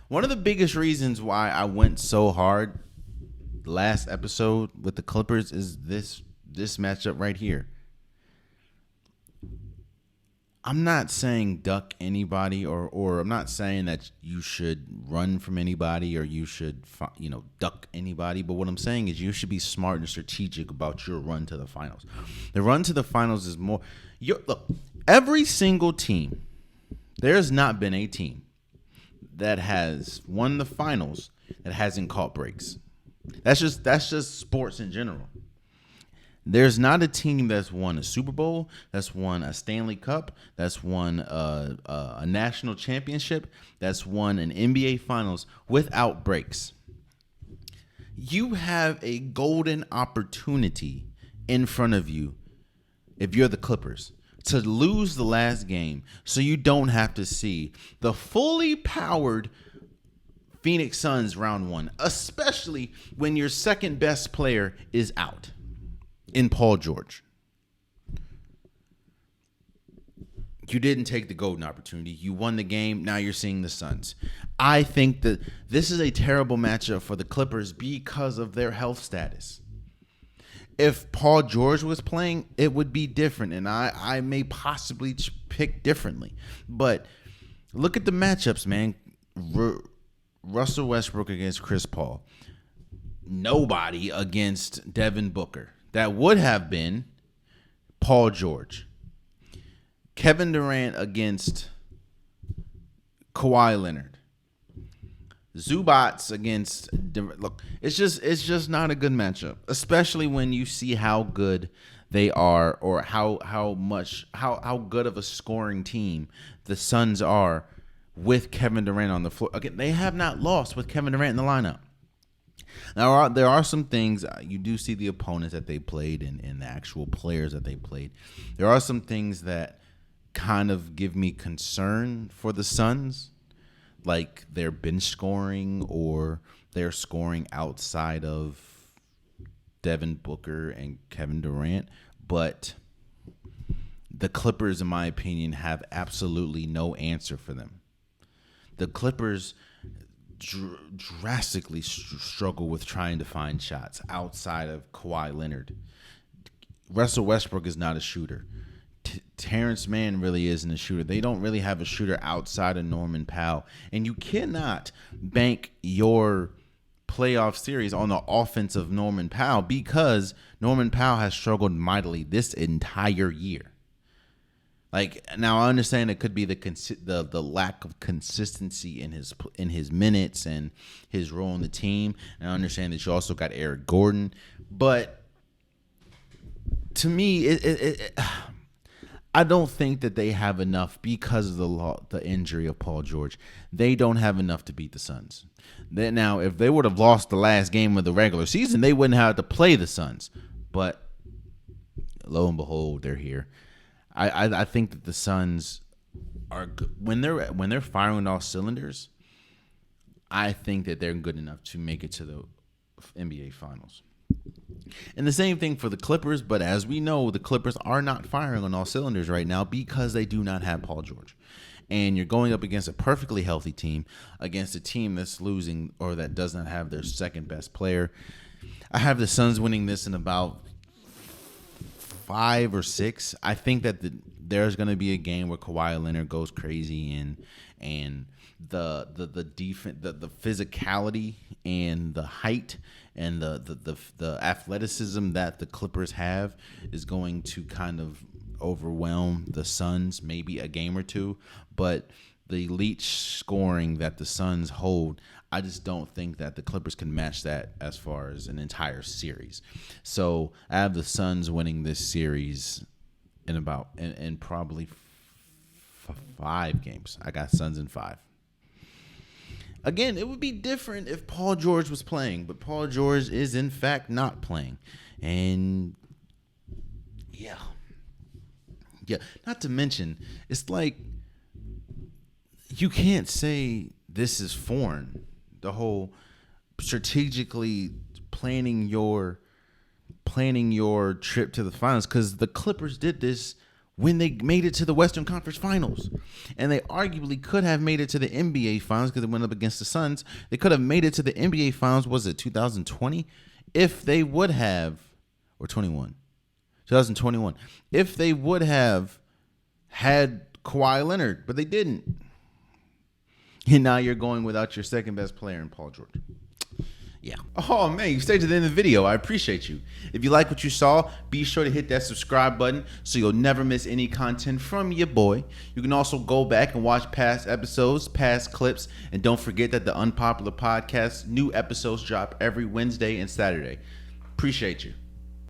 One of the biggest reasons why I went so hard last episode with the Clippers is this matchup right here. I'm not saying duck anybody, or I'm not saying that you should run from anybody or you should duck anybody. But what I'm saying is you should be smart and strategic about your run to the finals. The run to the finals is more. Look, every single team. There's not been a team that has won the finals that hasn't caught breaks. That's just sports in general. There's not a team that's won a Super Bowl, that's won a Stanley Cup, that's won a national championship, that's won an NBA Finals without breaks. You have a golden opportunity in front of you if you're the Clippers to lose the last game so you don't have to see the fully powered Phoenix Suns round one, especially when your second best player is out in Paul George. You didn't take the golden opportunity. You won the game. Now you're seeing the Suns. I think that this is a terrible matchup for the Clippers because of their health status. If Paul George was playing, it would be different, and I may possibly pick differently. But look at the matchups, man. Russell Westbrook against Chris Paul. Nobody against Devin Booker. That would have been Paul George. Kevin Durant against Kawhi Leonard. Zubats against. Look, it's just not a good matchup, especially when you see how good they are, or how good of a scoring team the Suns are with Kevin Durant on the floor. Again, they have not lost with Kevin Durant in the lineup. Now, there are some things. You do see the opponents that they played and the actual players that they played. There are some things that kind of give me concern for the Suns, like their bench scoring or their scoring outside of Devin Booker and Kevin Durant. But the Clippers, in my opinion, have absolutely no answer for them. The Clippers drastically struggle with trying to find shots outside of Kawhi Leonard. Russell Westbrook is not a shooter. Terrence Mann really isn't a shooter. They don't really have a shooter outside of Norman Powell. And you cannot bank your playoff series on the offense of Norman Powell because Norman Powell has struggled mightily this entire year. Like, now I understand it could be the lack of consistency in his minutes and his role in the team. And I understand that you also got Eric Gordon, but to me, I don't think that they have enough because of the injury of Paul George. They don't have enough to beat the Suns. Now, if they would have lost the last game of the regular season, they wouldn't have to play the Suns. But lo and behold, they're here. I think that the Suns are good. When they're firing on all cylinders, I think that they're good enough to make it to the NBA Finals. And the same thing for the Clippers, but as we know, the Clippers are not firing on all cylinders right now because they do not have Paul George. And you're going up against a perfectly healthy team, against a team that's losing or that does not have their second best player. I have the Suns winning this in about 5 or 6. I think that there's going to be a game where Kawhi Leonard goes crazy and the defense, the physicality and the height and the athleticism that the Clippers have is going to kind of overwhelm the Suns, maybe a game or two. But the elite scoring that the Suns hold, I just don't think that the Clippers can match that as far as an entire series. So I have the Suns winning this series in probably 5 games. I got Suns in 5. Again, it would be different if Paul George was playing, but Paul George is in fact not playing. And yeah. Not to mention, it's like you can't say this is foreign. The whole strategically planning your trip to the finals, because the Clippers did this when they made it to the Western Conference Finals. And they arguably could have made it to the NBA Finals because they went up against the Suns. They could have made it to the NBA Finals, was it 2020? If they would have, or 2021, if they would have had Kawhi Leonard, but they didn't. And now you're going without your second best player in Paul George. Yeah. Oh, man, you stayed to the end of the video. I appreciate you. If you like what you saw, be sure to hit that subscribe button so you'll never miss any content from your boy. You can also go back and watch past episodes, past clips, and don't forget that the Unpopular Podcast, new episodes drop every Wednesday and Saturday. Appreciate you.